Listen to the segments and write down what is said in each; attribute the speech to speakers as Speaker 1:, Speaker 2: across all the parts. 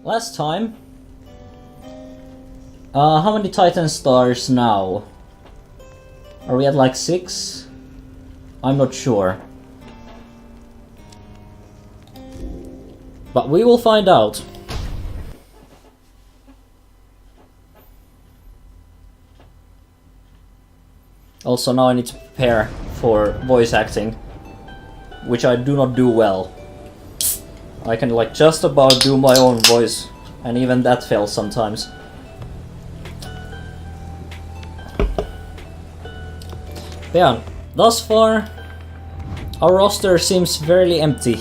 Speaker 1: last time... how many Titan stars now? Are we at like 6? I'm not sure. But we will find out. Also now I need to prepare for voice acting, which I do not do well. I can like just about do my own voice, and even that fails sometimes. But yeah, thus far our roster seems fairly empty.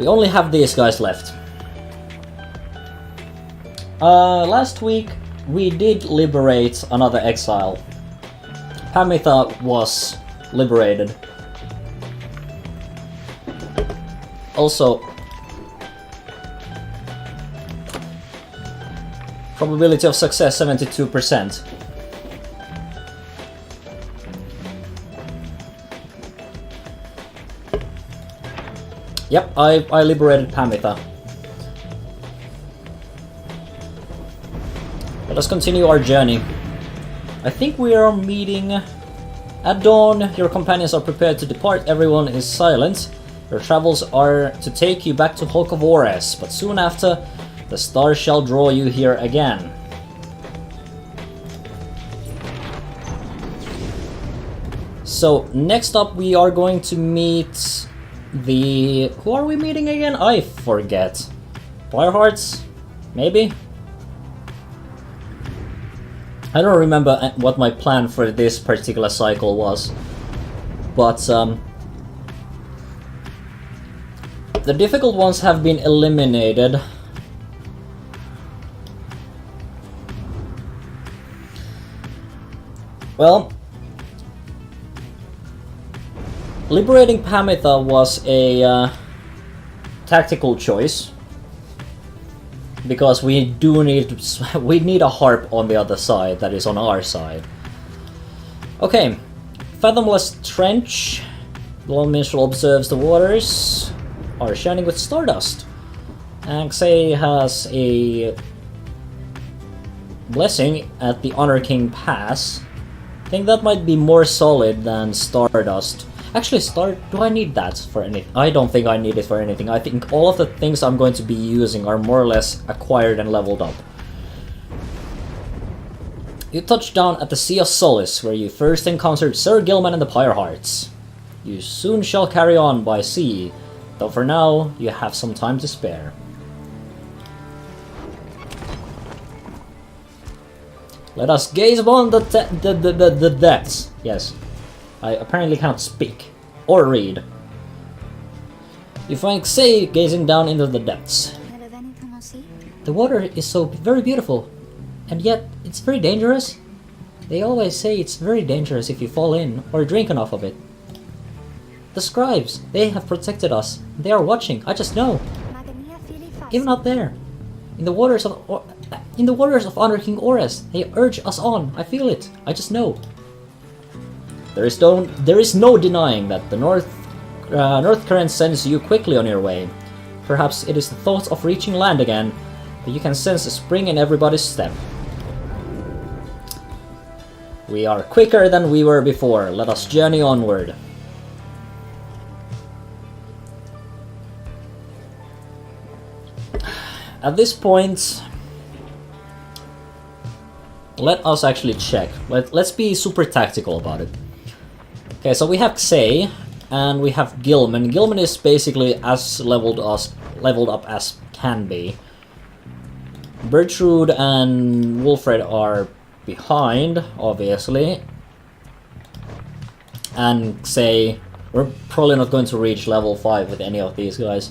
Speaker 1: We only have these guys left. Last week we did liberate another exile. Pamitha was liberated. Also, probability of success 72%. Yep, I liberated Pamitha. Let us continue our journey. I think we are meeting at dawn. Your companions are prepared to depart. Everyone is silent. Your travels are to take you back to Hulk of Ores, but soon after, the stars shall draw you here again. So, next up we are going to meet the... Who are we meeting again? I forget. Firehearts? Maybe? I don't remember what my plan for this particular cycle was. But, the difficult ones have been eliminated. Well, liberating Pamitha was a tactical choice, because we need a harp on the other side that is on our side. Okay, Fathomless Trench. The Lone Minstrel observes the waters are shining with stardust. Samsai has a blessing at the Honor King Pass. I think that might be more solid than stardust. Actually, do I need that for anything? I don't think I need it for anything. I think all of the things I'm going to be using are more or less acquired and leveled up. You touched down at the Sea of Solace, where you first encountered Sir Gilman and the Pyre Hearts. You soon shall carry on by sea, though for now you have some time to spare. Let us gaze upon the depths. Yes. I apparently cannot speak or read. You find Xei gazing down into the depths. The water is so very beautiful, and yet it's very dangerous. They always say it's very dangerous if you fall in or drink enough of it. The scribes, they have protected us. They are watching, I just know. Even out there, in the waters of Honor King Ores, they urge us on. I feel it. I just know. There is no denying that the North Current sends you quickly on your way. Perhaps it is the thought of reaching land again, but you can sense a spring in everybody's step. We are quicker than we were before. Let us journey onward. At this point, let us actually check. Let's be super tactical about it. Okay, so we have Xei, and we have Gilman. Gilman is basically as leveled up as can be. Bertrude and Wolfred are behind, obviously. And Xei, we're probably not going to reach level 5 with any of these guys.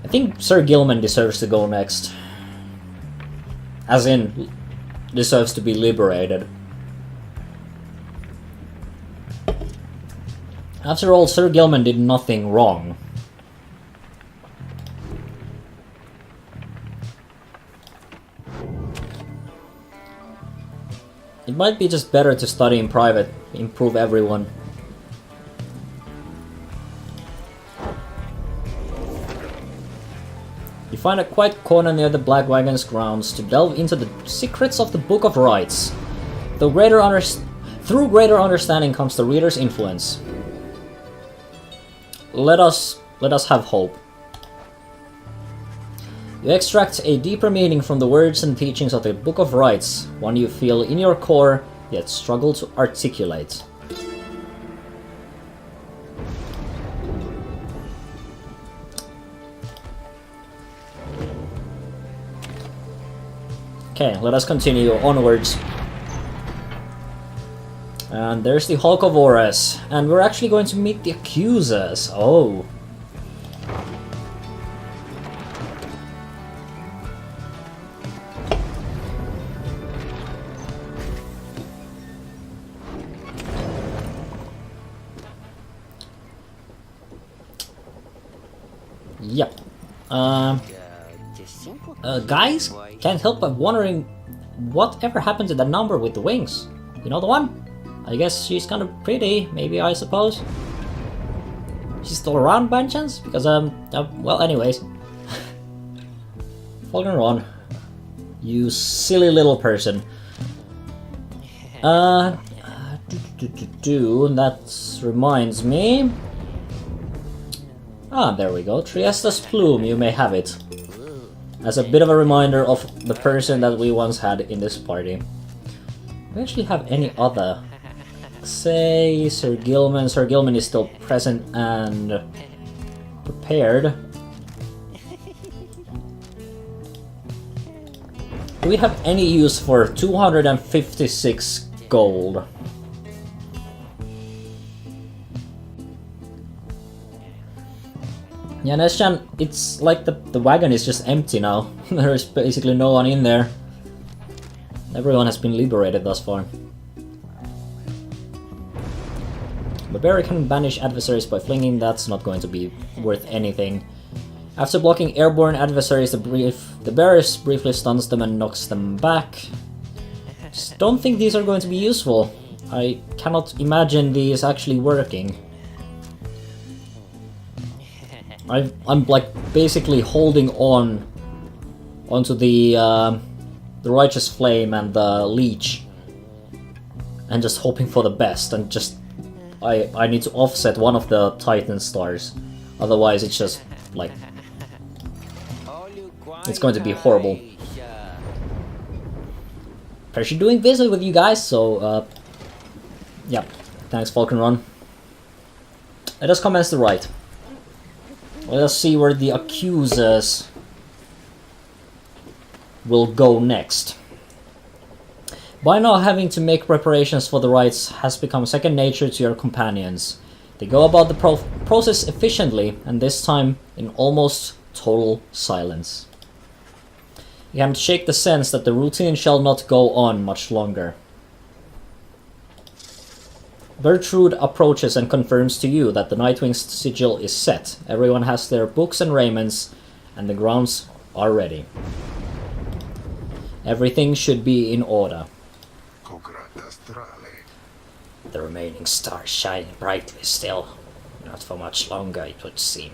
Speaker 1: I think Sir Gilman deserves to go next. As in, deserves to be liberated. After all, Sir Gilman did nothing wrong. It might be just better to study in private, improve everyone. You find a quiet corner near the Black Wagon's grounds to delve into the secrets of the Book of Rites. Through greater understanding comes the reader's influence. Let us have hope. You extract a deeper meaning from the words and teachings of the Book of Rites, one you feel in your core, yet struggle to articulate. Okay, let us continue onwards. And there's the Hulk of Ores, and we're actually going to meet the Accusers. Oh. Yep. Guys, can't help but wondering whatever happened to that number with the wings. You know the one? I guess she's kind of pretty, maybe, I suppose. She's still around by any chance? Because, well, anyways. Falcon Ron. You silly little person. That reminds me. Ah, there we go. Triesta's plume, you may have it. As a bit of a reminder of the person that we once had in this party. Do we actually have any other? Say Sir Gilman. Sir Gilman is still present and prepared. Do we have any use for 256 gold? Yeah, Neschan, it's like the wagon is just empty now. There is basically no one in there. Everyone has been liberated thus far. Barbarian can banish adversaries by flinging, that's not going to be worth anything. After blocking airborne adversaries, the barriers briefly stuns them and knocks them back. Just don't think these are going to be useful. I cannot imagine these actually working. I'm like basically holding onto the Righteous Flame and the Leech and just hoping for the best, and just I need to offset one of the Titan stars, otherwise it's just like it's going to be horrible. Actually doing business with you guys, so yeah, thanks Falcon Run. Let us commence the rite. Let us see where the Accusers will go next. By now, having to make preparations for the rites has become second nature to your companions. They go about the process efficiently, and this time in almost total silence. You can shake the sense that the routine shall not go on much longer. Bertrude approaches and confirms to you that the Nightwing's sigil is set. Everyone has their books and raiments, and the grounds are ready. Everything should be in order. The remaining stars shine brightly still. Not for much longer, it would seem.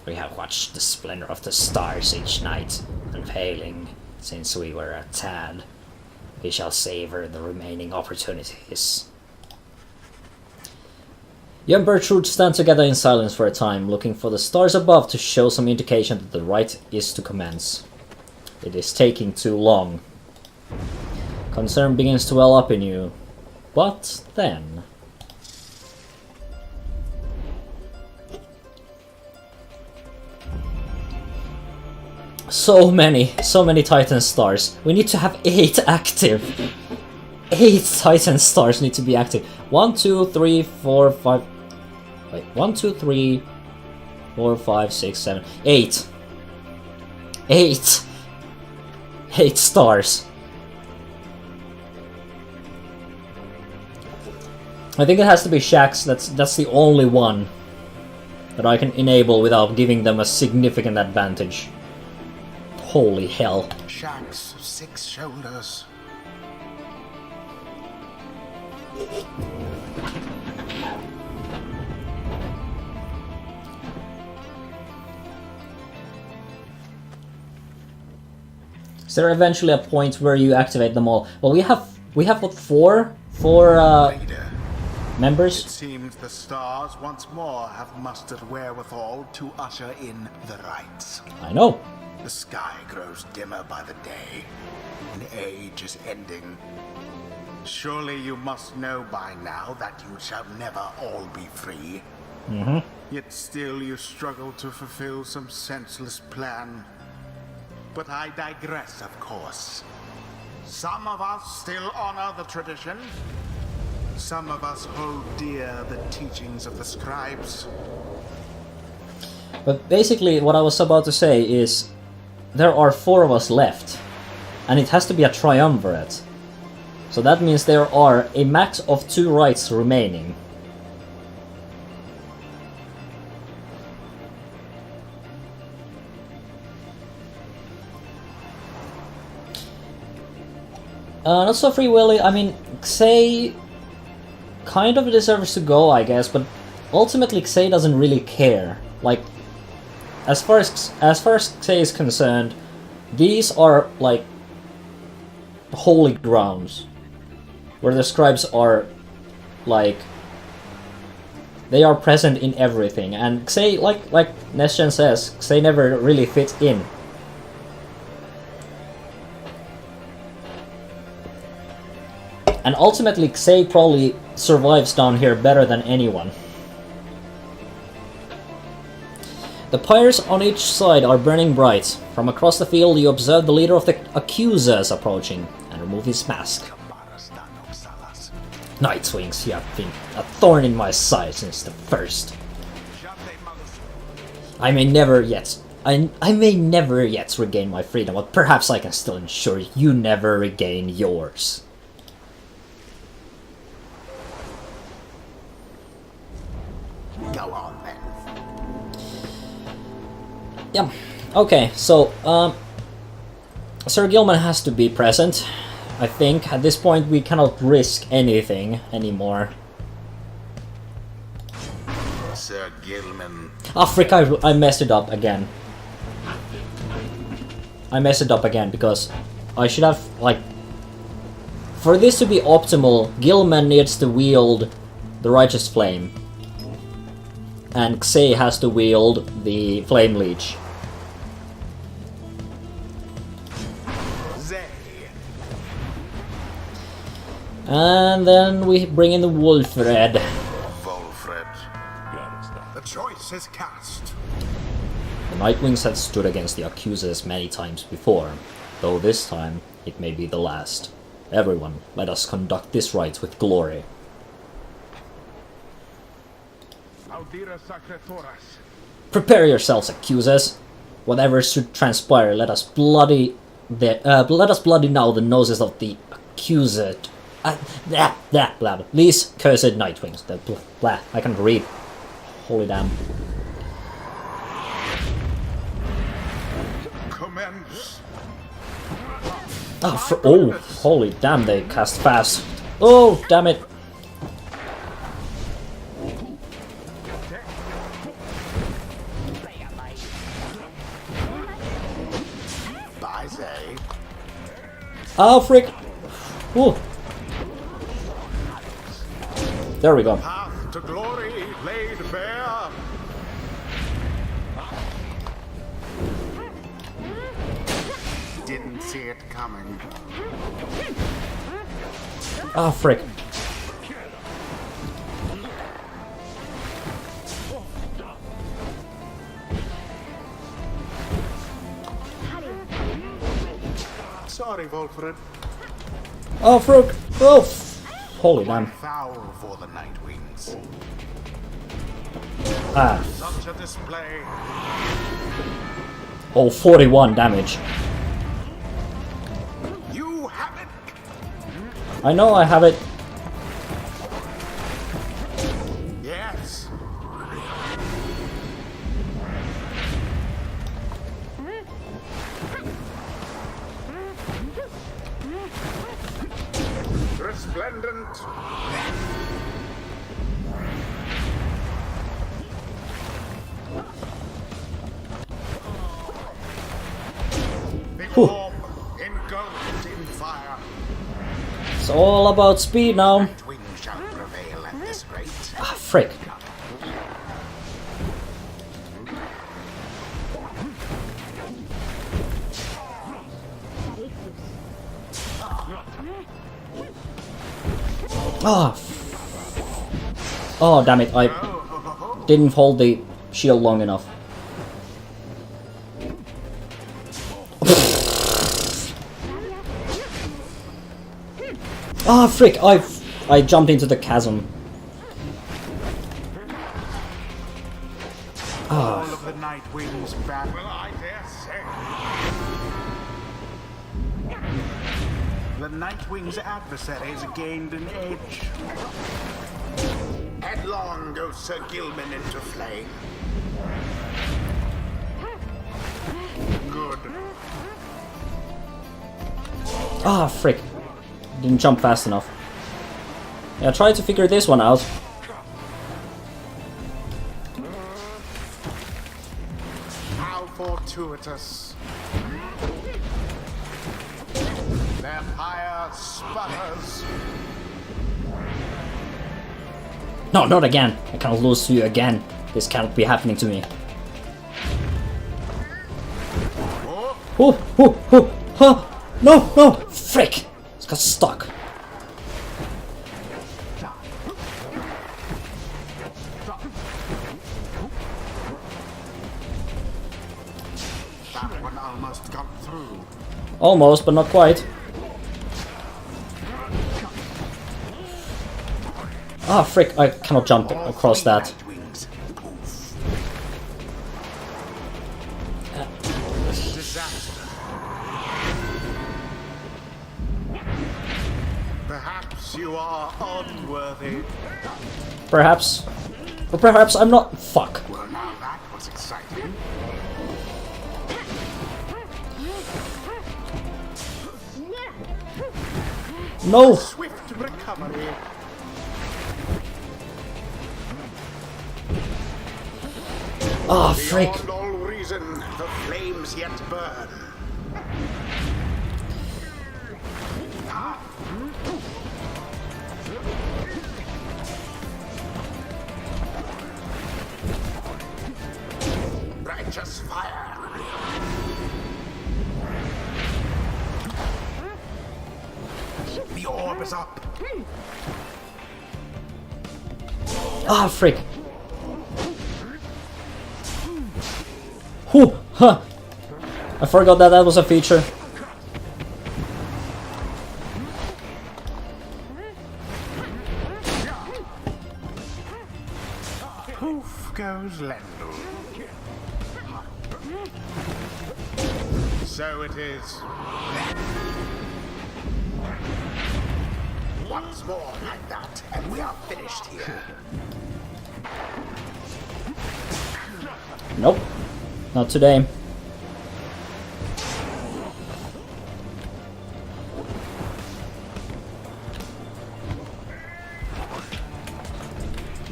Speaker 1: We have watched the splendor of the stars each night, unveiling since we were a tad. We shall savor the remaining opportunities. You and Bertrude stand together in silence for a time, looking for the stars above to show some indication that the rite is to commence. It is taking too long. Concern begins to well up in you. But then... So many Titan stars. We need to have 8 active. 8 Titan stars need to be active. 1, 2, 3, 4, 5... Wait, 1, 2, 3, 4, 5, 6, 7, 8. 8 stars. I think it has to be Shaxx. That's the only one that I can enable without giving them a significant advantage. Holy hell.
Speaker 2: Shaxx of 6 shoulders.
Speaker 1: there eventually a point where you activate them all? Well, we have what, four
Speaker 2: Leader, it
Speaker 1: members?
Speaker 2: seems the stars once more have mustered wherewithal to usher in the rites.
Speaker 1: I know.
Speaker 2: The sky grows dimmer by the day. An age is ending. Surely you must know by now that you shall never all be free. Yet still you struggle to fulfill some senseless plan. But I digress, of course. Some of us still honor the tradition. Some of us hold dear the teachings of the scribes.
Speaker 1: But basically, what I was about to say is, there are 4 of us left, and it has to be a triumvirate. So that means there are a max of 2 rights remaining. Not so Free Willy, I mean, Xay kind of deserves to go, I guess, but ultimately Xay doesn't really care. Like, as far as Xay is concerned, these are, like, holy grounds, where the scribes are, like, they are present in everything, and Xay, like Nesgen says, Xay never really fits in. And ultimately, Xay probably survives down here better than anyone. The pyres on each side are burning bright. From across the field, you observe the leader of the accusers approaching and remove his mask. Nightwings, you have been a thorn in my side since the first. I may never yet regain my freedom, but perhaps I can still ensure you never regain yours.
Speaker 2: Go on then.
Speaker 1: Yeah. Okay, so Sir Gilman has to be present. I think at this point we cannot risk anything anymore.
Speaker 2: Sir Gilman.
Speaker 1: Ah, frick, I messed it up again. I messed it up again because I should have, like, for this to be optimal, Gilman needs to wield the Righteous Flame. And Xay has to wield the Flame Leech.
Speaker 2: Zay.
Speaker 1: And then we bring in the Wolfred.
Speaker 2: Wolfred. The choice is cast.
Speaker 1: The Nightwings have stood against the accusers many times before, though this time it may be the last. Everyone, let us conduct this rite with glory. Prepare yourselves, accusers. Whatever should transpire, let us bloody now the noses of the accused. These cursed Nightwings. I can't read. Holy damn.
Speaker 2: Commence.
Speaker 1: Oh, holy damn, they cast fast. Oh, damn it.
Speaker 2: Bye, Zay.
Speaker 1: Oh, frick. Ooh. There we go.
Speaker 2: Path to glory laid bare. Didn't see it coming.
Speaker 1: Ah, frick.
Speaker 2: Sorry, Wolfred.
Speaker 1: Oh, frick. Oh, holy damn.
Speaker 2: Foul for the Nightwings.
Speaker 1: Ah.
Speaker 2: Such a display.
Speaker 1: Oh, 41 damage.
Speaker 2: You have it.
Speaker 1: I know I have it.
Speaker 2: Yes. Resplendent. The orb in
Speaker 1: It's all about speed now.
Speaker 2: Nightwing shall prevail at this rate.
Speaker 1: Ah, frick. Ah. Oh, damn it. I didn't hold the shield long enough. Ah, frick. I jumped into the chasm.
Speaker 2: All of the Nightwing's battle, I dare say. The Nightwing's adversaries gained an edge. Headlong goes Sir Gilman into flame. Good.
Speaker 1: Ah, frick. Didn't jump fast enough. Yeah, try to figure this one out.
Speaker 2: How fortuitous. Their pyre sputters.
Speaker 1: No, not again. I cannot lose to you again. This cannot be happening to me. Huh. No! Frick! It's got stuck.
Speaker 2: That one almost got through.
Speaker 1: Almost, but not quite. Ah, frick, I cannot jump across that.
Speaker 2: Nightwings. Poof. Disaster. Perhaps you are unworthy.
Speaker 1: Perhaps. Or perhaps I'm not. Fuck.
Speaker 2: Well, now that was exciting.
Speaker 1: No!
Speaker 2: Swift recovery.
Speaker 1: Ah, frick.
Speaker 2: Beyond all reason, the flames yet burn. Righteous fire. The orb is up.
Speaker 1: Ah, frick. Whew, huh. I forgot that that was a feature.
Speaker 2: Poof goes Lendl. So it is. Once more like that, and we are finished here.
Speaker 1: Nope. Not today.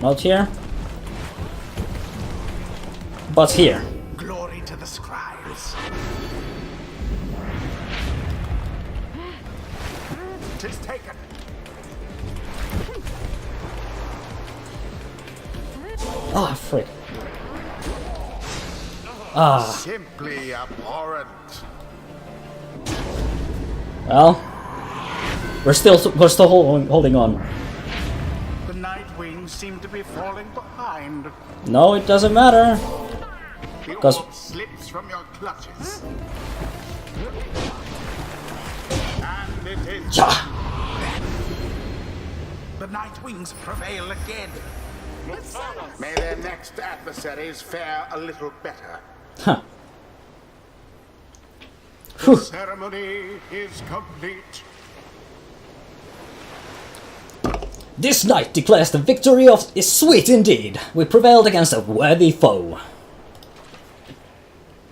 Speaker 1: Not here. But here.
Speaker 2: Glory to the scribes. Tis taken.
Speaker 1: Ah, frick. Ah.
Speaker 2: Simply abhorrent.
Speaker 1: Well, we're still holding on.
Speaker 2: The Nightwings seem to be falling behind.
Speaker 1: No, it doesn't matter.
Speaker 2: The
Speaker 1: 'Cause-
Speaker 2: orb slips from your clutches. And it is.
Speaker 1: Ja.
Speaker 2: The Nightwings prevail again. May their next adversaries fare a little better.
Speaker 1: Huh.
Speaker 2: The ceremony is complete.
Speaker 1: This night declares the victory of is sweet indeed. We prevailed against a worthy foe.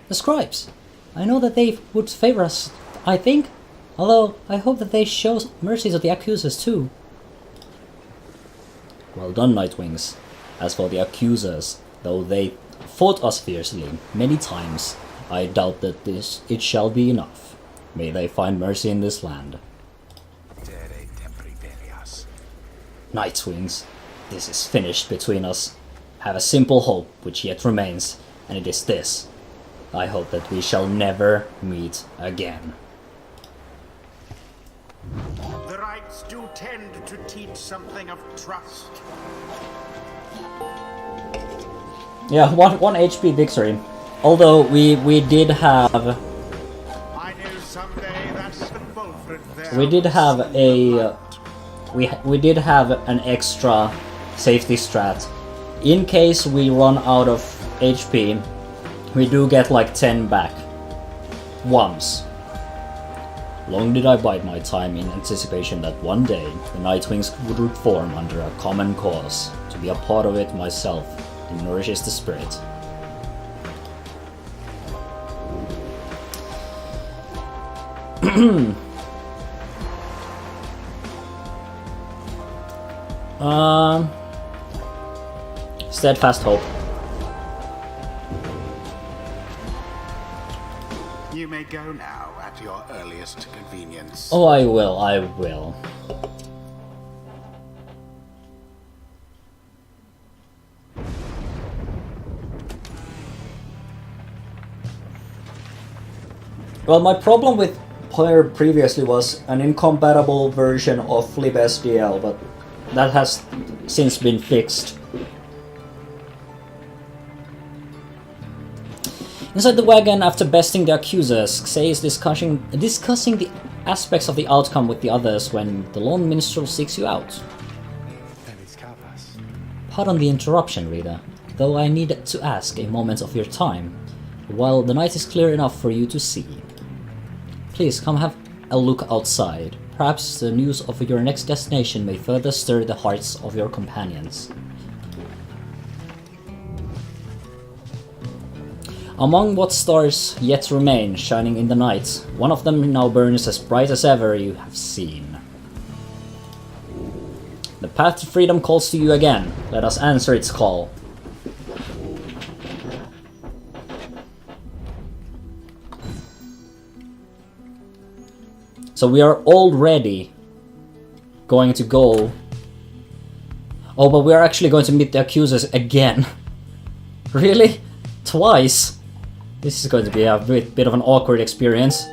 Speaker 1: The scribes. I know that they would favor us, I think. Although, I hope that they show mercy to the accusers too. Well done, Nightwings. As for the accusers, though they fought us fiercely many times, I doubt that it shall be enough. May they find mercy in this land. Nightwings, this is finished between us. Have a simple hope which yet remains, and it is this. I hope that we shall never meet again.
Speaker 2: The rites do tend to teach something of trust.
Speaker 1: Yeah, one HP victory. Although we did have
Speaker 2: I knew someday that Wolfred there
Speaker 1: we did
Speaker 2: would
Speaker 1: have
Speaker 2: see
Speaker 1: a we did have an extra safety strat. In case we run out of HP, we do get like 10 back. Once. Long did I bide my time in anticipation that one day the Nightwings would reform under a common cause. To be a part of it myself, it nourishes the spirit. Steadfast hope.
Speaker 2: You may go now at your earliest convenience.
Speaker 1: Oh, I will. Well, my problem with Pyre previously was an incompatible version of Flip SDL, but that has since been fixed. Inside the wagon, after besting the accusers, Xay is discussing the aspects of the outcome with the others when the lone minstrel seeks you out. Pardon the interruption, Rita, though I need to ask a moment of your time, while the night is clear enough for you to see. Please come have a look outside. Perhaps the news of your next destination may further stir the hearts of your companions. Among what stars yet remain shining in the night, one of them now burns as bright as ever you have seen. The path to freedom calls to you again. Let us answer its call. So we are already going to go... Oh, but we are actually going to meet the accusers again. Really? Twice? This is going to be a bit of an awkward experience.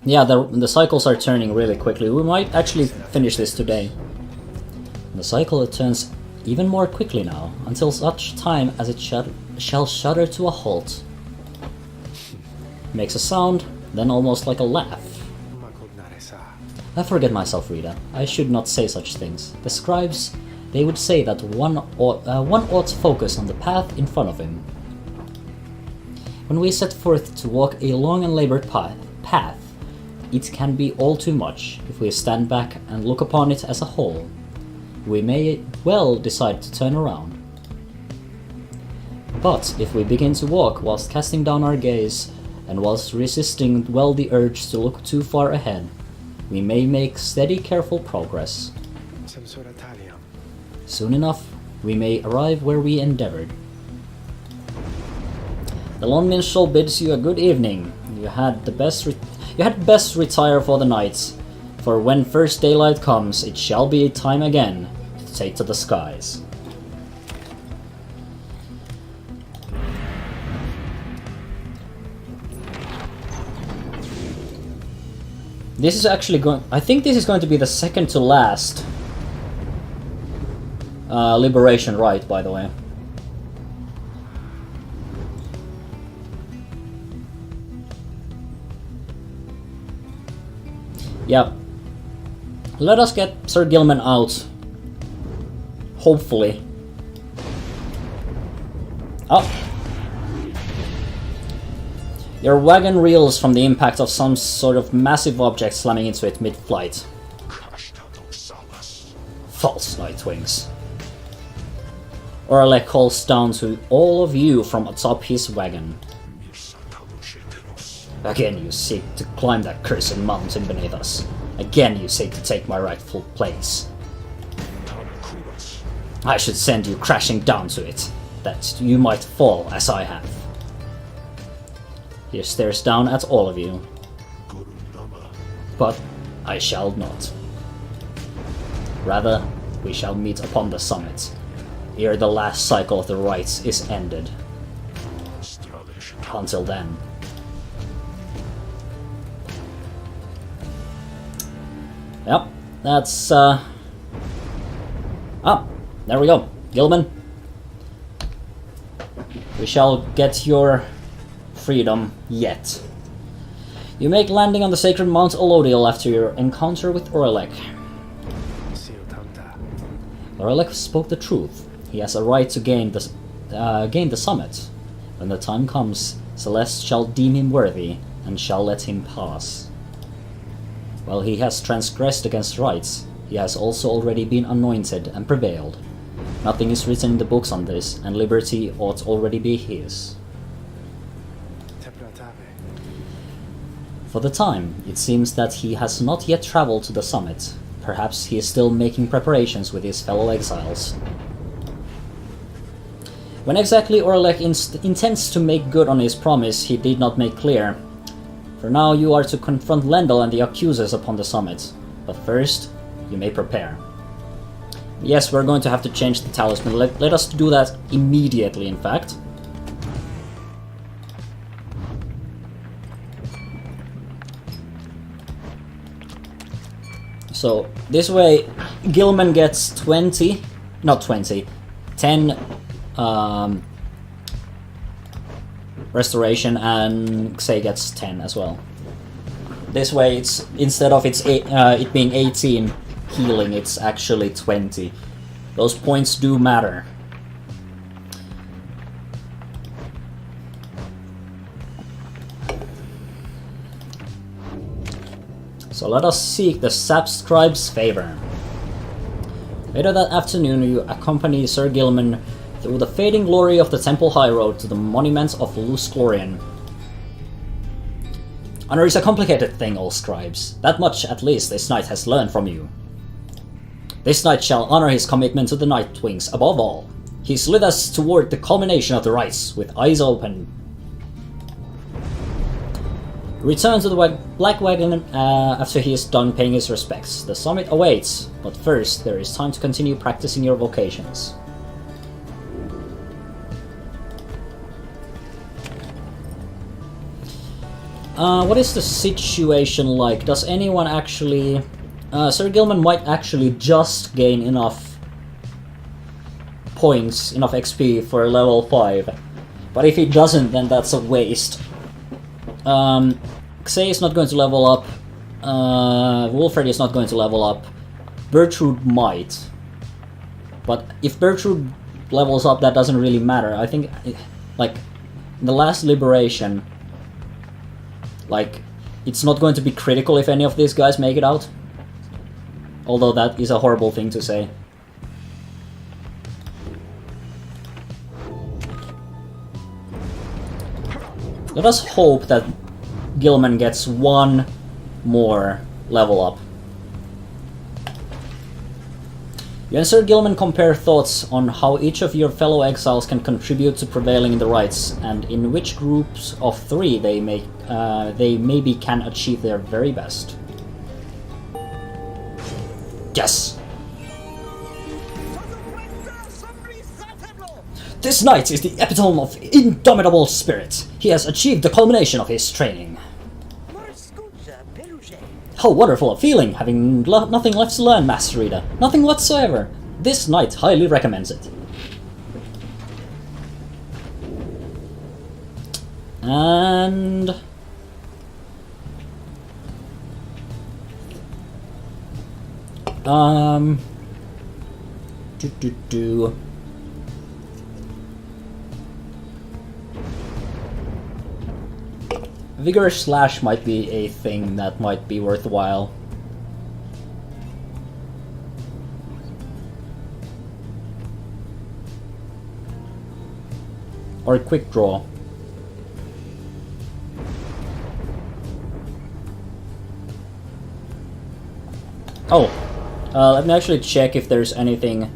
Speaker 1: Yeah, the cycles are turning really quickly. We might actually finish this today. The cycle turns even more quickly now, until such time as it shall shudder to a halt. Makes a sound, then almost like a laugh. I forget myself, Rita. I should not say such things. The scribes, they would say that one ought to focus on the path in front of him. When we set forth to walk a long and labored path, it can be all too much. If we stand back and look upon it as a whole, we may well decide to turn around. But if we begin to walk whilst casting down our gaze, and whilst resisting well the urge to look too far ahead, we may make steady, careful progress. Soon enough, we may arrive where we endeavored. The lone minstrel bids you a good evening. You had best retire for the night, for when first daylight comes, it shall be time again to take to the skies. This is actually going... I think this is going to be the second to last liberation rite, by the way. Yeah. Let us get Sir Gilman out. Hopefully. Oh. Your wagon reels from the impact of some sort of massive object slamming into it mid-flight. False Nightwings. Oralek calls down to all of you from atop his wagon. Again you seek to climb that cursed mountain beneath us. Again you seek to take my rightful place. I should send you crashing down to it, that you might fall as I have. He stares down at all of you. But I shall not. Rather, we shall meet upon the summit, ere the last cycle of the rites is ended. Until then. Yep, that's, there we go. Gilman. We shall get your freedom yet. You make landing on the sacred Mount Elodiel after your encounter with Orlek. Orlek spoke the truth. He has a right to gain the summit. When the time comes, Celeste shall deem him worthy, and shall let him pass. While he has transgressed against rights, he has also already been anointed and prevailed. Nothing is written in the books on this, and liberty ought already be his. For the time, it seems that he has not yet traveled to the summit. Perhaps he is still making preparations with his fellow exiles. When exactly Orlek intends to make good on his promise, he did not make clear. For now, you are to confront Lendl and the accusers upon the summit. But first, you may prepare. Yes, we're going to have to change the talisman. Let us do that immediately, in fact. So, this way, Gilman gets 20, not 20, 10 restoration, and Xay gets 10 as well. This way, it's instead of it being 18 healing, it's actually 20. Those points do matter. So let us seek the Sapscribe's favor. Later that afternoon, you accompany Sir Gilman through the fading glory of the Temple High Road to the monument of Luz Glorian. Honor is a complicated thing, all scribes. That much, at least, this knight has learned from you. This knight shall honor his commitment to the Nightwings above all. He's led us toward the culmination of the rites, with eyes open. Return to the Black Wagon after he is done paying his respects. The summit awaits, but first there is time to continue practicing your vocations. What is the situation like? Does anyone actually... Sir Gilman might actually just gain enough points, enough XP for level 5. But if he doesn't, then that's a waste. Xay is not going to level up. Wolfred is not going to level up. Bertrude might. But if Bertrude levels up, that doesn't really matter. I think, like, in the last Liberation, like, it's not going to be critical if any of these guys make it out. Although that is a horrible thing to say. Let us hope that Gilman gets one more level up. You and Sir Gilman compare thoughts on how each of your fellow exiles can contribute to prevailing in the rites, and in which groups of 3 they maybe can achieve their very best. Yes! This knight is the epitome of indomitable spirit. He has achieved the culmination of his training. How wonderful a feeling, having nothing left to learn, Master Rita. Nothing whatsoever. This knight highly recommends it. And... Vigor Slash might be a thing that might be worthwhile. Or Quick Draw. Oh, let me actually check if there's anything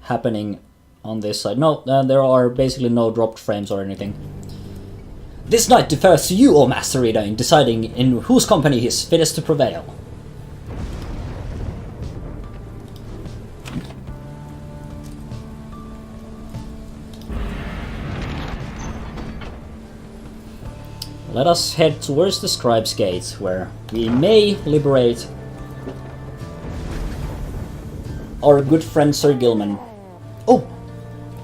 Speaker 1: happening on this side. No, there are basically no dropped frames or anything. This knight defers to you, O Master Rita, in deciding in whose company he is fittest to prevail. let us head towards the Scribe's Gate, where we may liberate our good friend Sir Gilman. Oh!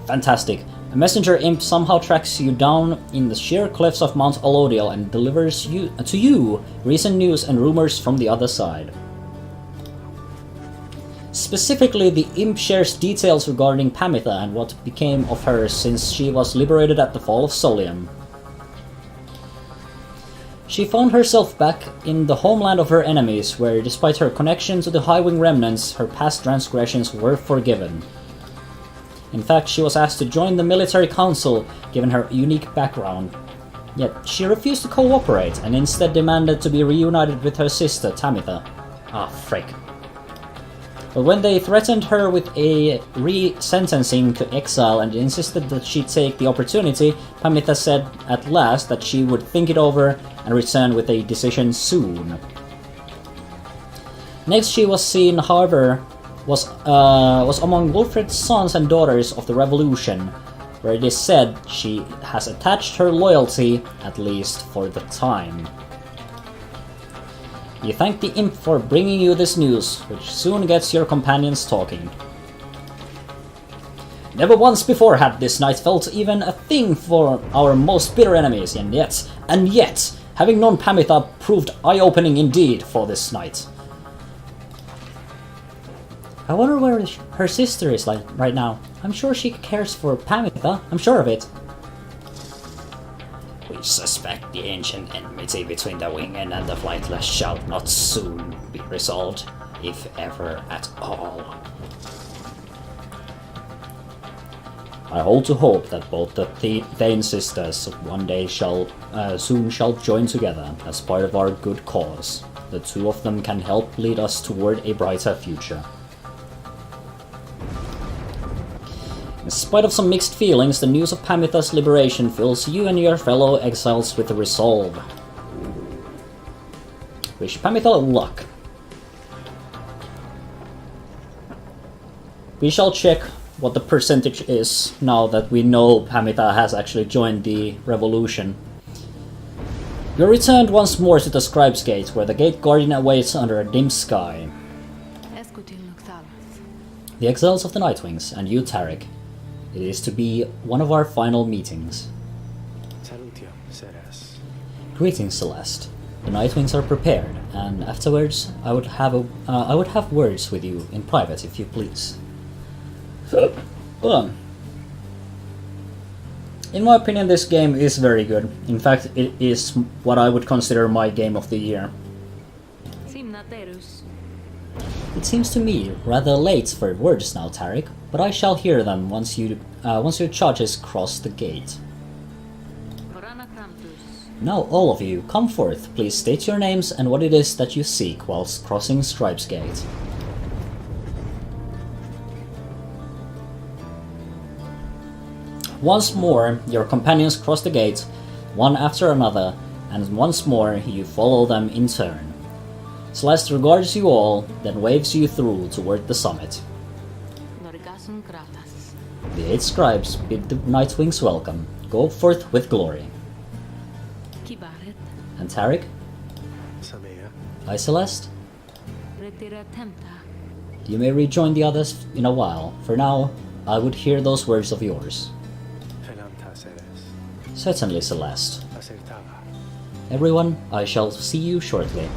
Speaker 1: Fantastic. A messenger imp somehow tracks you down in the sheer cliffs of Mount Alodiel and delivers to you recent news and rumors from the other side. Specifically, the imp shares details regarding Pamitha and what became of her since she was liberated at the fall of Solium. She found herself back in the homeland of her enemies, where despite her connection to the Highwing remnants, her past transgressions were forgiven. In fact, she was asked to join the military council, given her unique background. Yet, she refused to cooperate, and instead demanded to be reunited with her sister, Tamitha. Ah, frick. But when they threatened her with a re-sentencing to exile and insisted that she take the opportunity, Pamitha said at last that she would think it over and return with a decision soon. Next she was seen, however, was among Wolfred's sons and daughters of the Revolution, where it is said she has attached her loyalty, at least for the time. You thank the imp for bringing you this news, which soon gets your companions talking. Never once before had this night felt even a thing for our most bitter enemies, and yet, having known Pamitha proved eye-opening indeed for this night. I wonder where her sister is right now. I'm sure she cares for Pamitha, I'm sure of it. We suspect the ancient enmity between the Winged and the Flightless shall not soon be resolved, if ever at all. I hold to hope that both the Thane sisters one day soon shall join together as part of our good cause. The two of them can help lead us toward a brighter future. In spite of some mixed feelings, the news of Pamitha's liberation fills you and your fellow exiles with resolve. Wish Pamitha luck. We shall check what the percentage is now that we know Pamitha has actually joined the revolution. You are returned once more to the Scribe's Gate, where the gate guardian awaits under a dim sky. The exiles of the Nightwings, and you, Tarek. It is to be one of our final meetings. Greetings, Celeste. The Nightwings are prepared, and afterwards I would have words with you in private, if you please. In my opinion, this game is very good. In fact, it is what I would consider my game of the year. It seems to me rather late for words now, Tarek, but I shall hear them once your charges cross the gate. Now all of you, come forth. Please state your names and what it is that you seek whilst crossing Scribe's Gate. Once more, your companions cross the gate, one after another, and once more you follow them in turn. Celeste regards you all, then waves you through toward the summit. The 8 scribes bid the Nightwings welcome. Go forth with glory. And Tarek? Hi, Celeste? You may rejoin the others in a while. For now, I would hear those words of yours. Certainly, Celeste. Everyone, I shall see you shortly.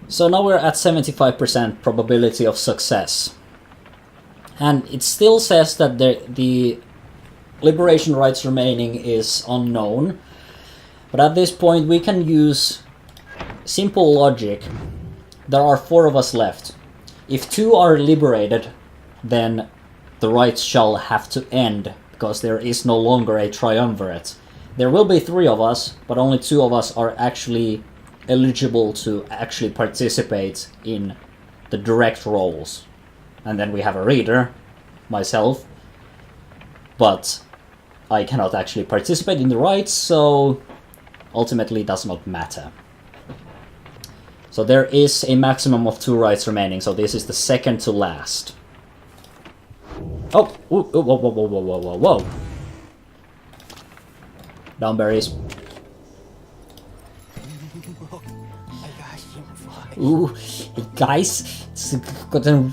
Speaker 1: So now we're at 75% probability of success. And it still says that the liberation rights remaining is unknown. But at this point we can use simple logic. There are 4 of us left. If 2 are liberated, then the rights shall have to end, because there is no longer a triumvirate. There will be 3 of us, but only 2 of us are actually eligible to actually participate in the direct roles. And then we have a reader, myself, but I cannot actually participate in the rites, so ultimately it does not matter. So there is a maximum of 2 rites remaining, so this is the second to last. Oh! Ooh, whoa, whoa, whoa, whoa, whoa, whoa, whoa. Downberries. Ooh, hey guys, it's gotten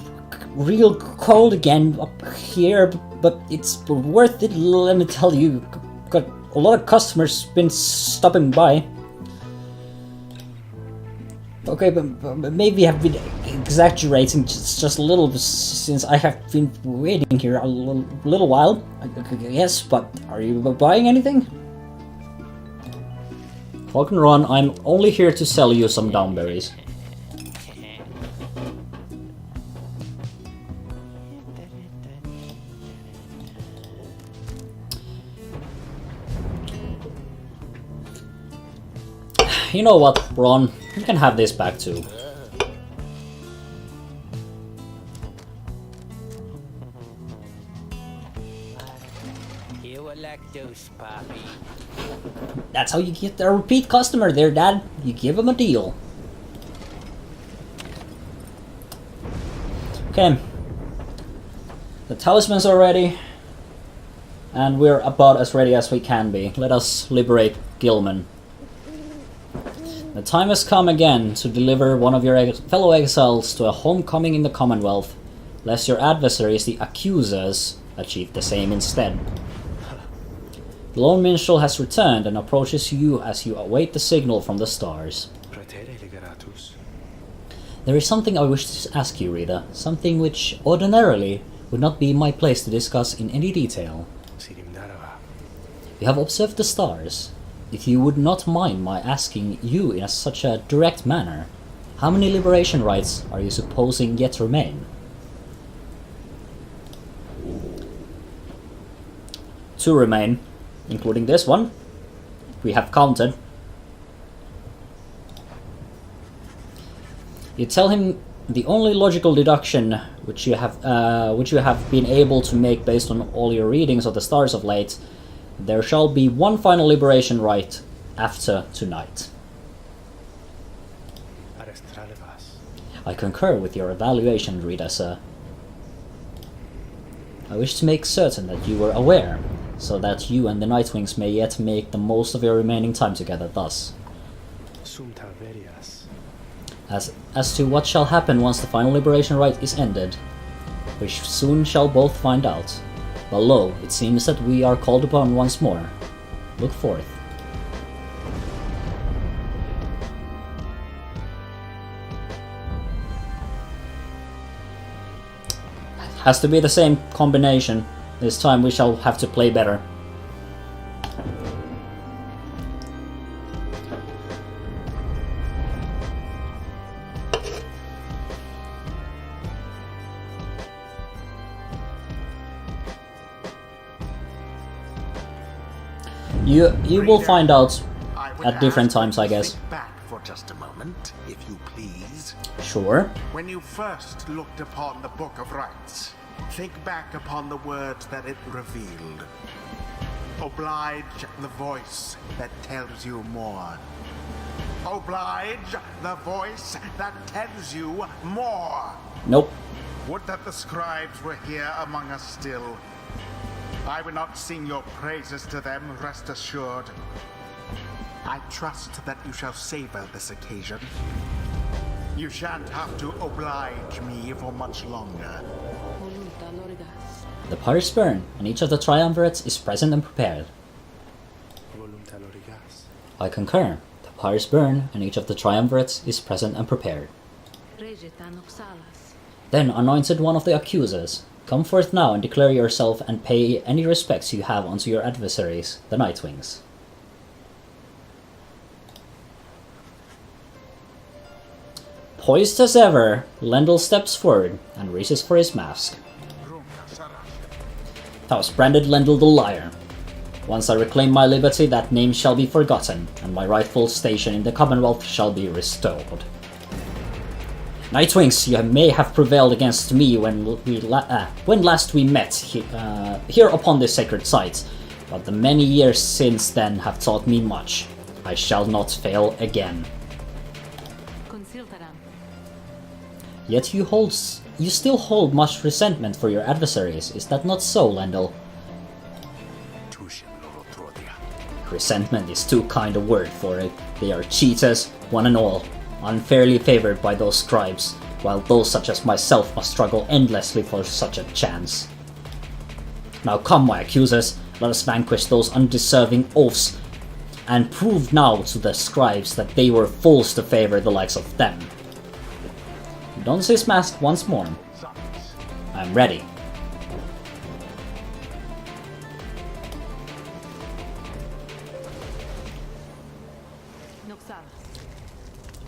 Speaker 1: real cold again up here, but it's worth it, let me tell you. Got a lot of customers been stopping by. Okay, but maybe I've been exaggerating just a little, since I have been waiting here a little while. Yes, but are you buying anything? Falcon Run, I'm only here to sell you some downberries. You know what, Ron? You can have this back too. That's how you get a repeat customer there, Dad. You give him a deal. Okay. The talismans are ready. And we're about as ready as we can be. Let us liberate Gilman. The time has come again to deliver one of your fellow exiles to a homecoming in the Commonwealth, lest your adversaries, the accusers, achieve the same instead. The lone minstrel has returned and approaches you as you await the signal from the stars. There is something I wish to ask you, Rita, something which ordinarily would not be my place to discuss in any detail. You have observed the stars. If you would not mind my asking you in such a direct manner, how many liberation rites are you supposing yet remain? 2 remain, including this one. We have counted. You tell him the only logical deduction which you have been able to make based on all your readings of the stars of late. There shall be one final liberation rite after tonight. I concur with your evaluation, Rita, sir. I wish to make certain that you were aware, so that you and the Nightwings may yet make the most of your remaining time together thus. As to what shall happen once the final liberation rite is ended, we soon shall both find out. But lo, it seems that we are called upon once more. Look forth. It has to be the same combination. This time we shall have to play better. You will find out at different times, I guess.
Speaker 2: Think back for just a moment, if you please.
Speaker 1: Sure.
Speaker 2: When you first looked upon the Book of Rites, think back upon the words that it revealed. Oblige the voice that tells you more. Oblige the voice that tells you more.
Speaker 1: Nope.
Speaker 2: Would that the scribes were here among us still. I will not sing your praises to them, rest assured. I trust that you shall savor this occasion. You shan't have to oblige me for much longer.
Speaker 1: The Pyre burn, and each of the triumvirates is present and prepared. I concur. The Pyre burn, and each of the triumvirates is present and prepared. Then, anointed one of the accusers, come forth now and declare yourself and pay any respects you have unto your adversaries, the Nightwings. Poised as ever, Lendl steps forward and reaches for his mask. Thou hast branded Lendl the liar. Once I reclaim my liberty, that name shall be forgotten, and my rightful station in the Commonwealth shall be restored. Nightwings, you may have prevailed against me when last we met here upon this sacred site, but the many years since then have taught me much. I shall not fail again. Yet you still hold much resentment for your adversaries, is that not so, Lendl? Resentment is too kind a word for it. They are cheaters, one and all, unfairly favored by those scribes, while those such as myself must struggle endlessly for such a chance. Now come, my accusers, let us vanquish those undeserving oafs, and prove now to the scribes that they were fools to favor the likes of them. Dons his mask once more. I am ready.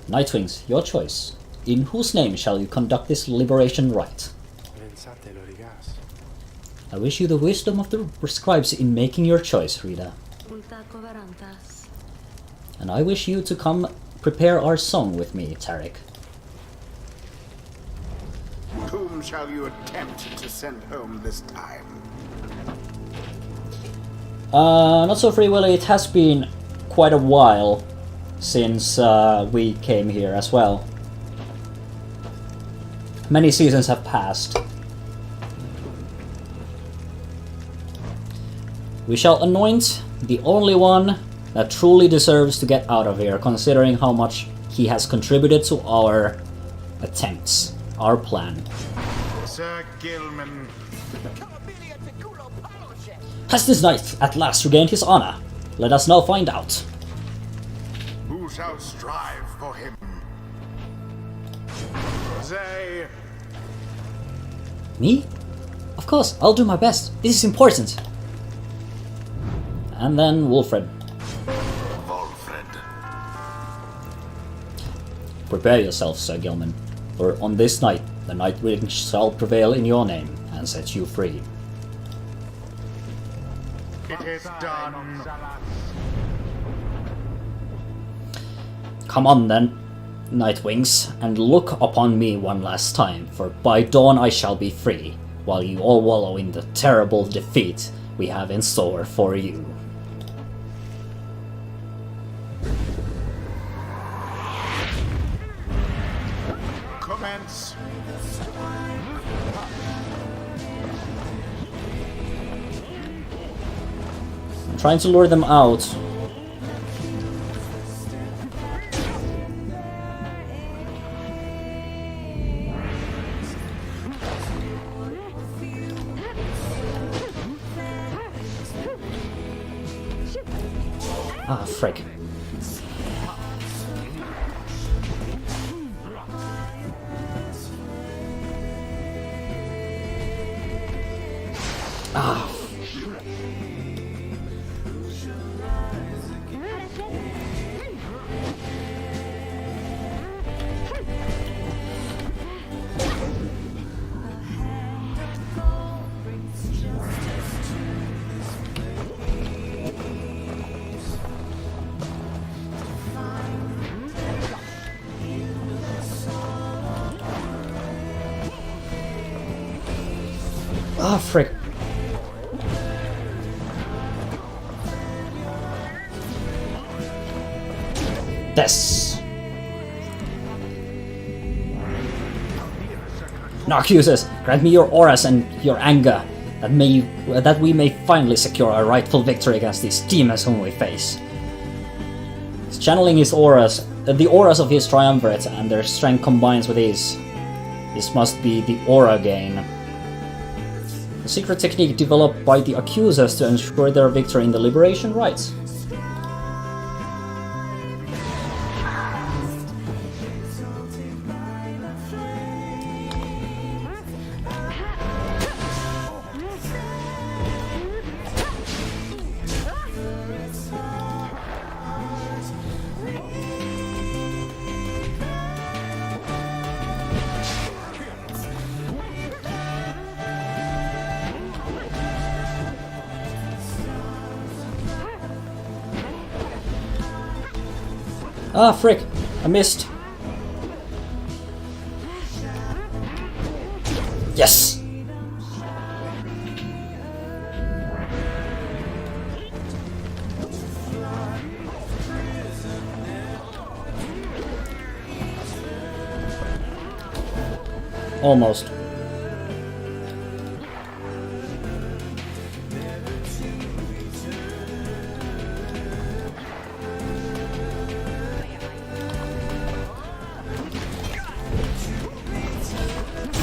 Speaker 1: Nightwings, your choice. In whose name shall you conduct this liberation rite? I wish you the wisdom of the scribes in making your choice, Rita. And I wish you to come prepare our song with me, Tarek.
Speaker 2: Whom shall you attempt to send home this time?
Speaker 1: Not so free willy, it has been quite a while since we came here as well. Many seasons have passed. We shall anoint the only one that truly deserves to get out of here, considering how much he has contributed to our attempts, our plan.
Speaker 2: Sir Gilman.
Speaker 1: Has this knight at last regained his honor? Let us now find out.
Speaker 2: Who shall strive for him? They...
Speaker 1: Me? Of course, I'll do my best. This is important. And then Wolfred.
Speaker 2: Wolfred.
Speaker 1: Prepare yourself, Sir Gilman, for on this night the Nightwing shall prevail in your name and set you free.
Speaker 2: It is done.
Speaker 1: Come on then, Nightwings, and look upon me one last time, for by dawn I shall be free, while you all wallow in the terrible defeat we have in store for you.
Speaker 2: Commence.
Speaker 1: I'm trying to lure them out. Ah, frick. Ah. Ah, frick. This. Narcooses, grant me your auras and your anger, that we may finally secure our rightful victory against these demons whom we face. He's channeling his auras, the auras of his triumvirate, and their strength combines with his. This must be the aura gain. A secret technique developed by the accusers to ensure their victory in the liberation rites. Ah, frick! I missed. Yes! Almost.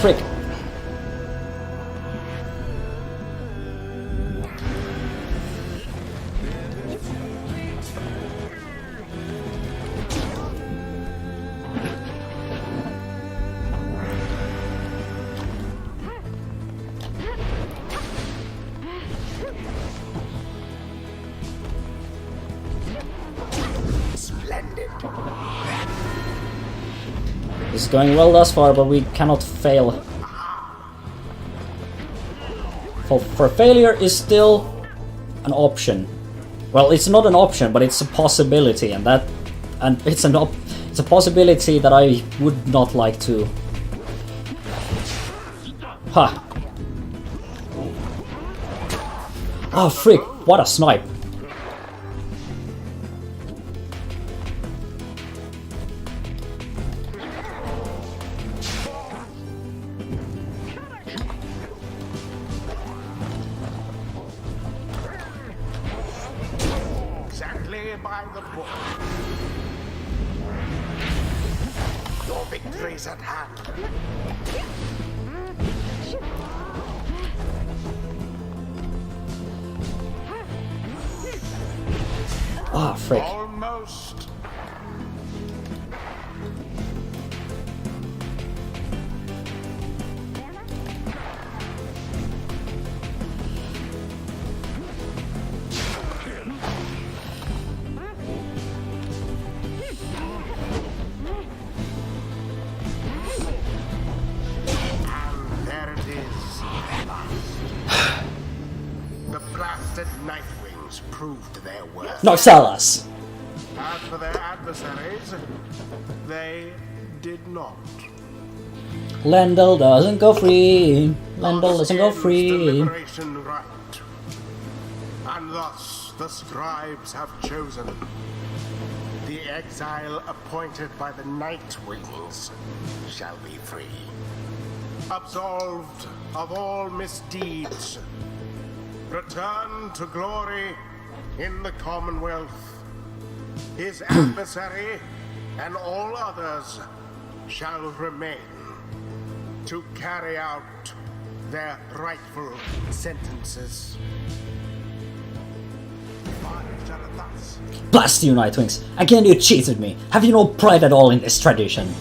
Speaker 1: Frick.
Speaker 2: Splendid.
Speaker 1: This is going well thus far, but we cannot fail. For failure is still an option. Well, it's not an option, but it's a possibility, and it's a possibility that I would not like to. Ha! Oh frick! What a snipe!
Speaker 2: By the book. Your victory's at hand.
Speaker 1: Ah, frick.
Speaker 2: Almost. Nightwings proved their worth.
Speaker 1: Noxalas!
Speaker 2: As for their adversaries, they did not.
Speaker 1: Lendl doesn't go free. Lendl doesn't go
Speaker 2: The
Speaker 1: free.
Speaker 2: liberation right. And thus the scribes have chosen. The exile appointed by the Nightwings shall be free. Absolved of all misdeeds. Return to glory in the Commonwealth. His adversary and all others shall remain to carry out their rightful sentences.
Speaker 1: Blast you, Nightwings! Again you cheated me! Have you no pride at all in this tradition?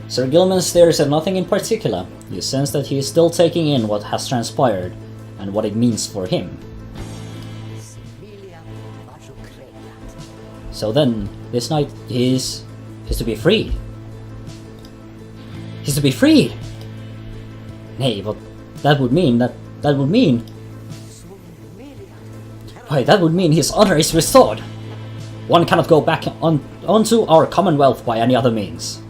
Speaker 1: Sir Gilman stares at nothing in particular. You sense that he is still taking in what has transpired, and what it means for him. So then, this knight is to be freed. He's to be freed! Nay, but that would mean Why, that would mean his honor is restored! One cannot go back onto our Commonwealth by any other means.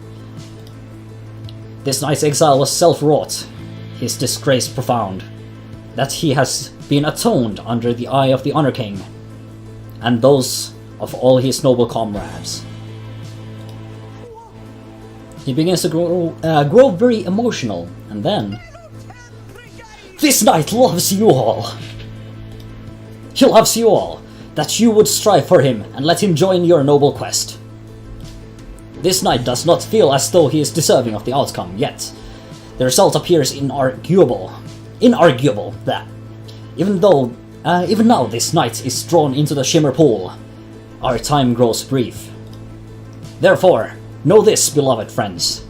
Speaker 1: This knight's exile was self-wrought, his disgrace profound, that he has been atoned under the eye of the Honor King, and those of all his noble comrades. He begins to grow very emotional, and then... This knight loves you all! He loves you all, that you would strive for him and let him join your noble quest. This knight does not feel as though he is deserving of the outcome, yet the result appears inarguable that even now this knight is drawn into the Shimmer Pool, our time grows brief. Therefore, know this, beloved friends.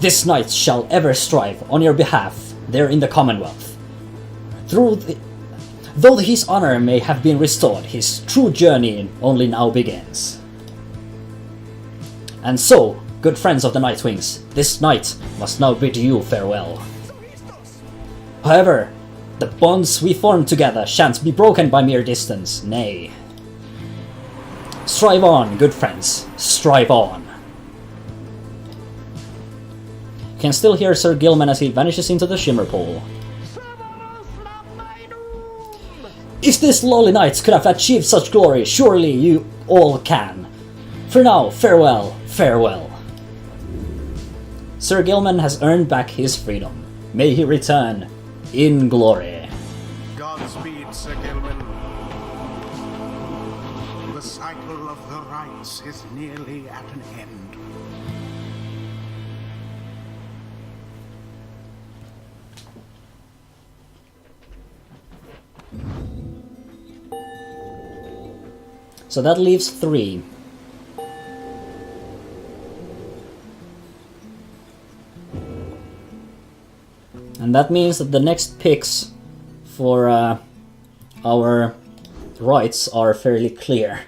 Speaker 1: This knight shall ever strive on your behalf there in the Commonwealth. Though his honor may have been restored, his true journey only now begins. And so, Good friends of the Nightwings, this night must now bid you farewell. However, the bonds we formed together shan't be broken by mere distance, nay. Strive on, good friends, strive on. You can still hear Sir Gilman as he vanishes into the Shimmer Pool. If this lowly knight could have achieved such glory, surely you all can. For now, farewell, farewell. Sir Gilman has earned back his freedom. May he return in glory.
Speaker 2: Godspeed, Sir Gilman. The cycle of the rites is nearly at an end.
Speaker 1: So that leaves 3. And that means that the next picks for our rights are fairly clear.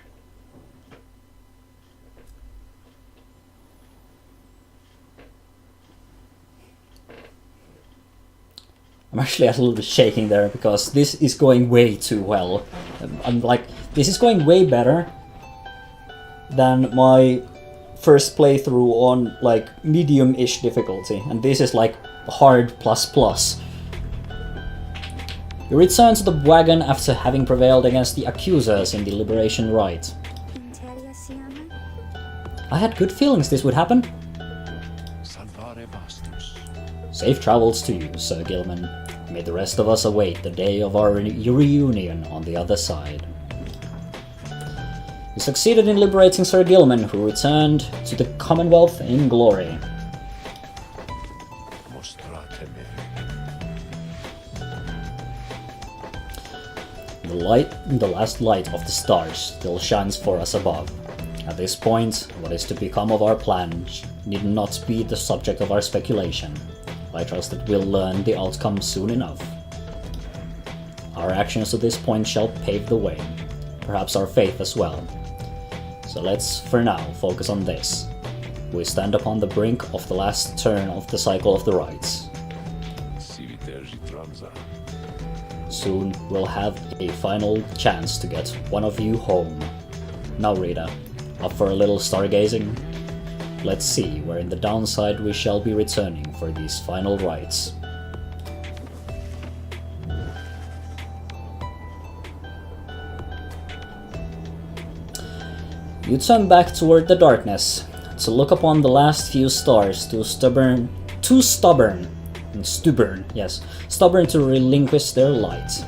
Speaker 1: I'm actually a little bit shaking there because this is going way too well. I'm like, this is going way better than my first playthrough on like medium-ish difficulty, and this is like hard plus. You return to the wagon after having prevailed against the accusers in the Liberation Rite. I had good feelings this would happen. Safe travels to you, Sir Gilman. May the rest of us await the day of our reunion on the other side. You succeeded in liberating Sir Gilman, who returned to the Commonwealth in glory. The last light of the stars still shines for us above. At this point, what is to become of our plan need not be the subject of our speculation. I trust that we'll learn the outcome soon enough. Our actions to this point shall pave the way, perhaps our faith as well. So let's, for now, focus on this. We stand upon the brink of the last turn of the cycle of the rites. Soon we'll have a final chance to get one of you home. Now Rita, up for a little stargazing? Let's see where in the downside we shall be returning for these final rites. You turn back toward the darkness to look upon the last few stars, too stubborn to relinquish their light.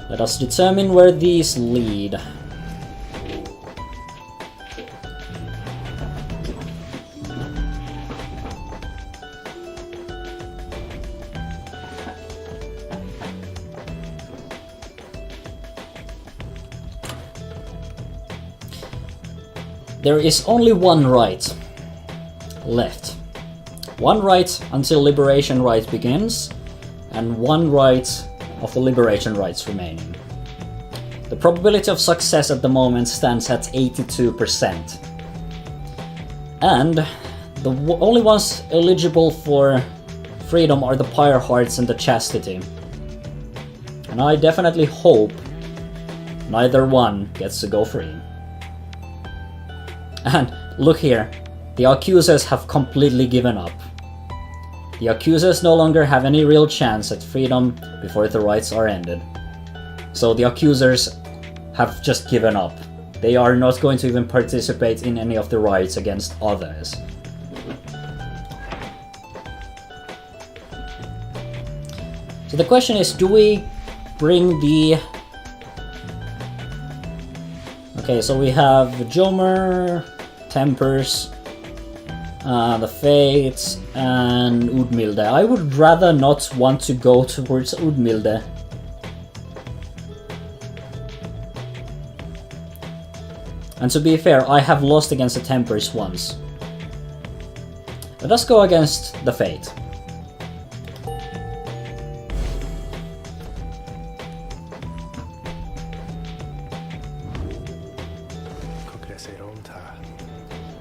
Speaker 1: Let us determine where these lead. There is only one rite left. One rite until Liberation Rite begins, and one rite of the Liberation Rites remaining. The probability of success at the moment stands at 82%. And the only ones eligible for freedom are the Pyre Hearts and the Chastity. And I definitely hope neither one gets to go free. And look here, the accusers have completely given up. The accusers no longer have any real chance at freedom before the rites are ended. So the accusers have just given up. They are not going to even participate in any of the rites against others. So the question is, do we bring the... Okay, so we have Jomer, Tempers, the Fates, and Udmilde. I would rather not want to go towards Udmilde. And to be fair, I have lost against the Tempers once. Let us go against the Fate.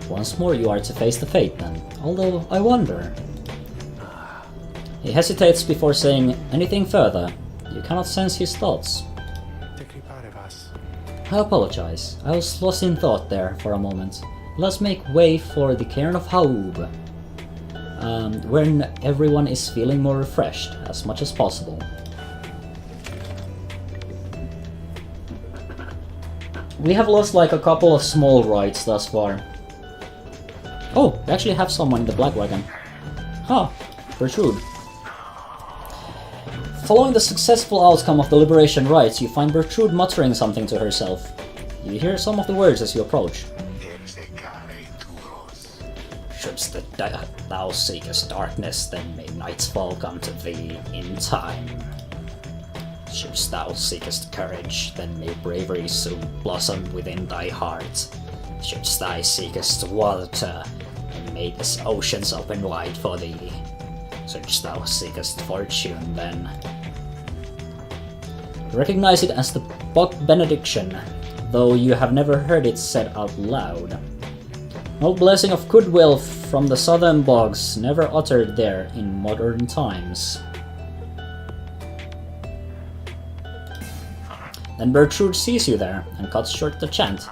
Speaker 1: Once more you are to face the fate then, although I wonder. He hesitates before saying anything further. You cannot sense his thoughts. I apologize. I was lost in thought there for a moment. Let's make way for the Cairn of Haub, where everyone is feeling more refreshed as much as possible. We have lost like a couple of small rights thus far. Oh, we actually have someone in the Black Wagon. Huh, Bertrude. Following the successful outcome of the Liberation rites, you find Bertrude muttering something to herself. You hear some of the words as you approach. Shouldst thou seekest darkness, then may night's fall come to thee in time. Shouldst thou seekest courage, then may bravery soon blossom within thy heart. Shouldst thou seekest water, then may the oceans open wide for thee. Shouldst thou seekest fortune, then recognize it as the Bog benediction, though you have never heard it said out loud. No blessing of goodwill from the southern bogs, never uttered there in modern times. Then Bertrude sees you there and cuts short the chant.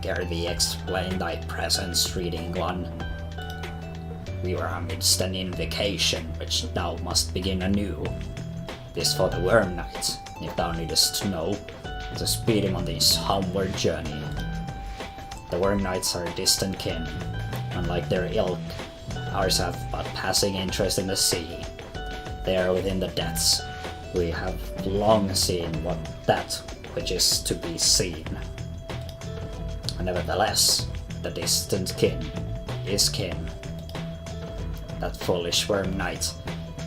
Speaker 1: Dare thee explain thy presence, reading one. We were amidst an invocation, which thou must begin anew. This for the Worm Knight, if thou needest to know, to speed him on this homeward journey. The Worm Knights are distant kin. Unlike their ilk, ours have but passing interest in the sea. They are within the depths. We have long seen that which is to be seen. Nevertheless, the distant kin is kin. That foolish Worm Knight,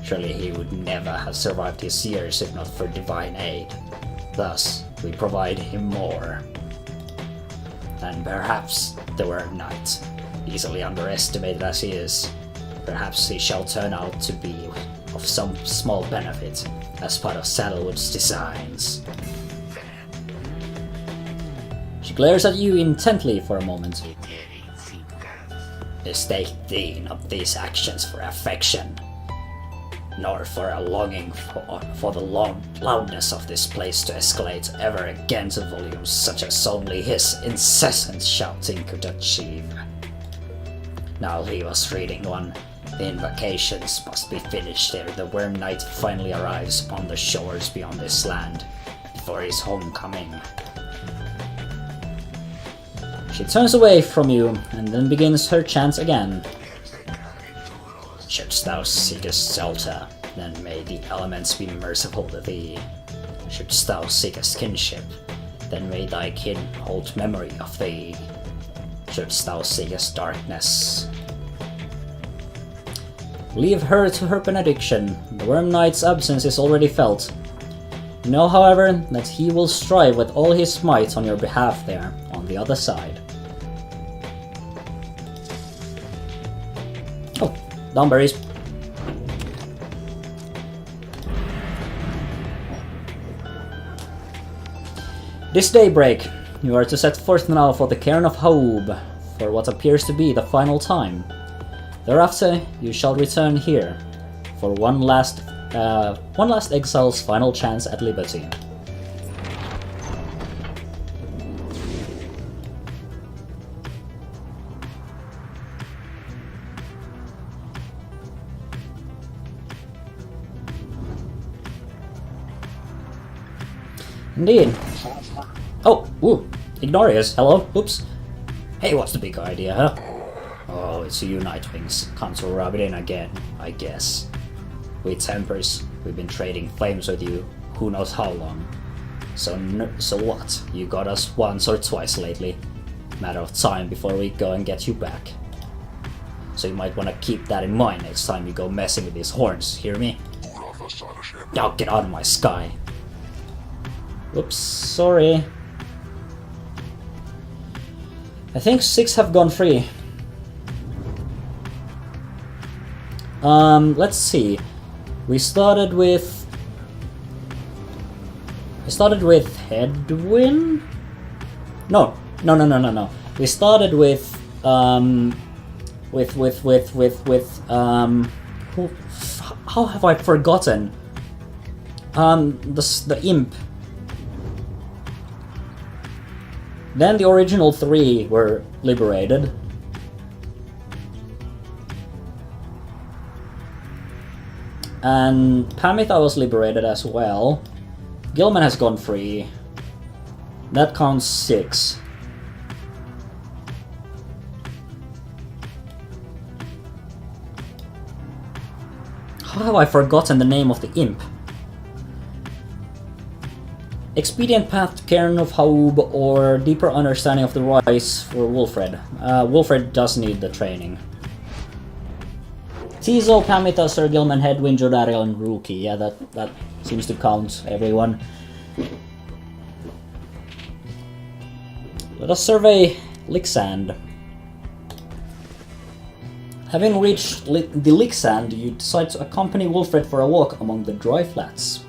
Speaker 1: surely he would never have survived his years if not for divine aid. Thus, we provide him more. And perhaps the Worm Knight, easily underestimated as he is, perhaps he shall turn out to be of some small benefit as part of Saddlewood's designs. She glares at you intently for a moment. Mistake thee not these actions for affection, nor for a longing for the loudness of this place to escalate ever again to volumes such as only his incessant shouting could achieve. Now leave us, reading one. The invocations must be finished ere the Worm Knight finally arrives upon the shores beyond this land, before his homecoming. She turns away from you, and then begins her chant again. Shouldst thou seekest shelter, then may the elements be merciful to thee. Shouldst thou seekest kinship, then may thy kin hold memory of thee. Shouldst thou seekest darkness. Leave her to her benediction. The Worm Knight's absence is already felt. You know, however, that he will strive with all his might on your behalf there, on the other side. Oh, Downberries. This daybreak, you are to set forth now for the Cairn of Haub, for what appears to be the final time. Thereafter, you shall return here, for one last exile's final chance at liberty. Indeed. Oh, ooh, Ignorius, hello, oops. Hey, what's the big idea, huh? Oh, it's you, Nightwings. Come to rub it in again, I guess. We Tempers, we've been trading flames with you who knows how long. So what? You got us once or twice lately. Matter of time before we go and get you back. So you might want to keep that in mind next time you go messing with these horns, hear me? Now get out of my sky. Oops, sorry. I think 6 have gone free. Let's see. We started with Headwind? No. We started with how have I forgotten? The imp. Then the original 3 were liberated. And Pamitha was liberated as well. Gilman has gone free. That counts 6. How have I forgotten the name of the imp? Expedient path to Cairn of Haub or deeper understanding of the rise for Wolfred. Wolfred does need the training. Tizo, Pamitha, Sir Gilman, Hedwin, Jodariel, and Rookie. Yeah, that seems to count everyone. Let us survey Lixand. Having reached the Lixand, you decide to accompany Wolfred for a walk among the dry flats.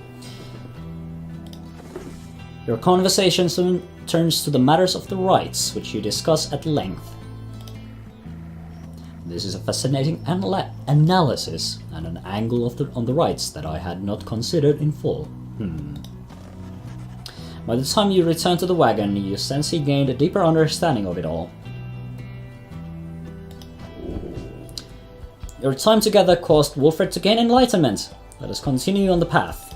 Speaker 1: Your conversation soon turns to the matters of the rites, which you discuss at length. This is a fascinating analysis and an angle on the rites that I had not considered in full. By the time you return to the wagon, you sense he gained a deeper understanding of it all. Your time together caused Wolfred to gain enlightenment. Let us continue on the path.